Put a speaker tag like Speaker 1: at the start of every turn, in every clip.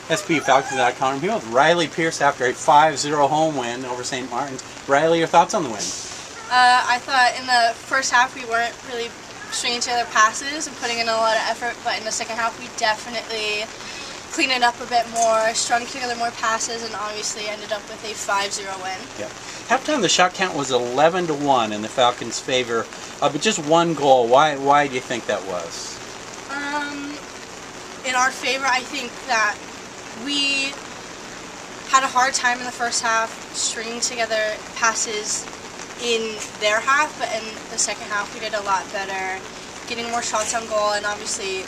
Speaker 1: SPU Falcons.com. Here with Rylee Pierce after a 5-0 home win over St. Martin's. Rylee, your thoughts on the win?
Speaker 2: I thought in the first half we weren't really stringing together passes and putting in a lot of effort, but in the second half we definitely cleaned it up a bit more, strung together more passes, and obviously ended up with a 5-0 win.
Speaker 1: Yeah. Halftime the shot count was 11-1 in the Falcons' favor, but just one goal. Why do you think that was?
Speaker 2: In our favor, I think that we had a hard time in the first half stringing together passes in their half, but in the second half we did a lot better, getting more shots on goal, and obviously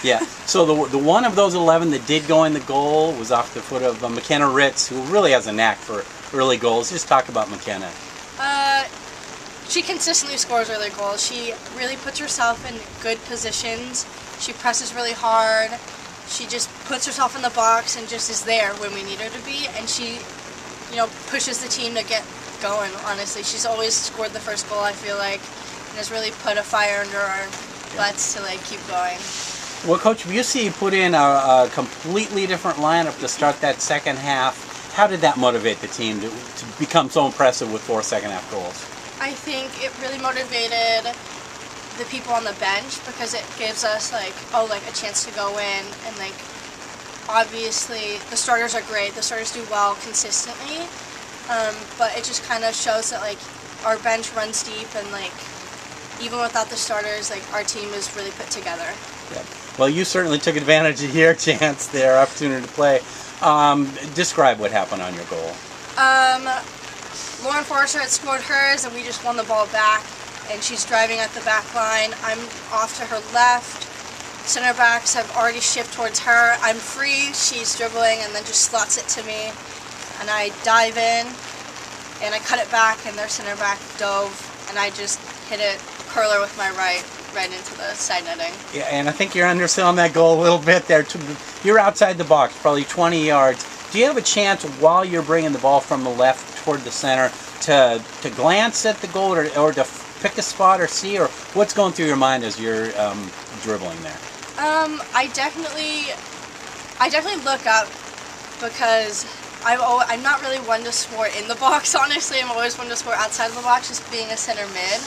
Speaker 1: yeah. So the one of those 11 that did go in the goal was off the foot of McKenna Ritz, who really has a knack for early goals. Just talk about McKenna.
Speaker 2: She consistently scores early goals. She really puts herself in good positions. She presses really hard. She just puts herself in the box and just is there when we need her to be. And she, pushes the team to get going, honestly. She's always scored the first goal, I feel like, and has really put a fire under our butts to, keep going.
Speaker 1: Well, Coach Busey put in a completely different lineup to start that second half. How did that motivate the team to become so impressive with 4 second-half goals?
Speaker 2: I think it really motivated the people on the bench because it gives us a chance to go in and obviously the starters are great. The starters do well consistently, but it just kind of shows that our bench runs deep and even without the starters, our team is really put together.
Speaker 1: Yeah. Well, you certainly took advantage of your chance there, opportunity to play. Describe what happened on your goal.
Speaker 2: Lauren Forrester had scored hers, and we just won the ball back, and she's driving at the back line. I'm off to her left. Center backs have already shifted towards her. I'm free. She's dribbling and then just slots it to me, and I dive in, and I cut it back, and their center back dove, and I just hit it curler with my right into the side netting.
Speaker 1: Yeah, and I think you're underselling that goal a little bit there. You're outside the box, probably 20 yards. Do you have a chance while you're bringing the ball from the left toward the center to glance at the goal or to pick a spot or see, or what's going through your mind as you're dribbling there?
Speaker 2: I definitely look up because I'm not really one to score in the box, honestly. I'm always one to score outside of the box, just being a center mid.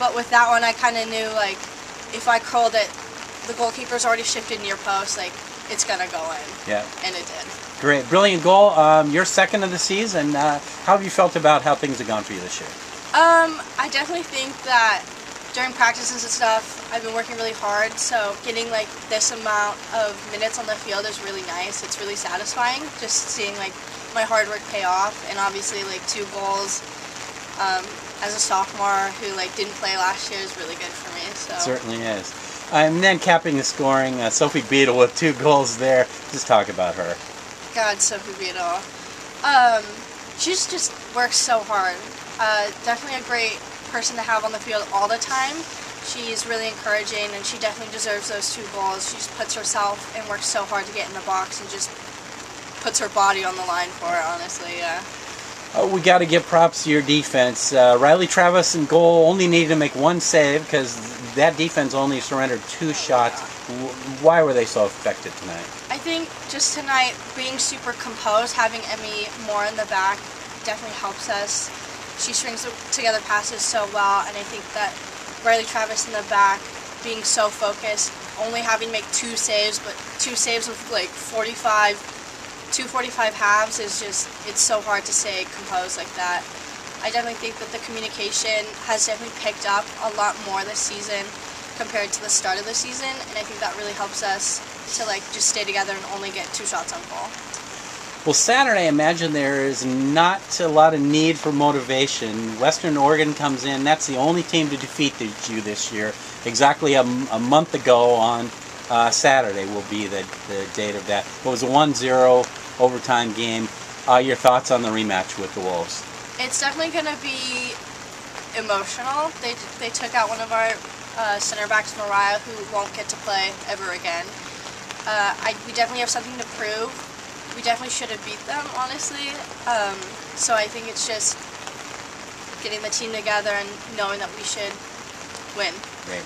Speaker 2: But with that one, I kind of knew, if I curled it, the goalkeeper's already shifted near post, it's going to go in.
Speaker 1: Yeah.
Speaker 2: And it did.
Speaker 1: Great. Brilliant goal. Your second of the season. How have you felt about how things have gone for you this year?
Speaker 2: I definitely think that during practices and stuff, I've been working really hard, so getting this amount of minutes on the field is really nice. It's really satisfying, just seeing my hard work pay off, and obviously 2 goals as a sophomore who didn't play last year is really good for me. So.
Speaker 1: It certainly is. And then capping the scoring, Sophie Beadle with 2 goals there. Just talk about her.
Speaker 2: God, Sophie Beadle. She's just works so hard. Definitely a great person to have on the field all the time. She's really encouraging, and she definitely deserves those 2 goals. She just puts herself and works so hard to get in the box and just puts her body on the line for it, honestly, yeah.
Speaker 1: We got to give props to your defense. Rylee Travis in goal only needed to make 1 save because that defense only surrendered 2 shots. Why were they so effective tonight?
Speaker 2: I think just tonight being super composed, having Emmy more in the back definitely helps us. She strings together passes so well, and I think that Rylee Travis in the back being so focused, only having to make 2 saves, but 2 saves with 2:45 halves is just, it's so hard to stay composed like that. I definitely think that the communication has definitely picked up a lot more this season compared to the start of the season, and I think that really helps us to just stay together and only get 2 shots on goal.
Speaker 1: Well, Saturday, I imagine there is not a lot of need for motivation. Western Oregon comes in. That's the only team to defeat you this year. Exactly a month ago on Saturday will be the date of that. It was a 1-0 overtime game. Your thoughts on the rematch with the Wolves?
Speaker 2: It's definitely going to be emotional. They took out one of our center backs, Mariah, who won't get to play ever again. We definitely have something to prove. We definitely should have beat them, honestly. So I think it's just getting the team together and knowing that we should win.
Speaker 1: Great.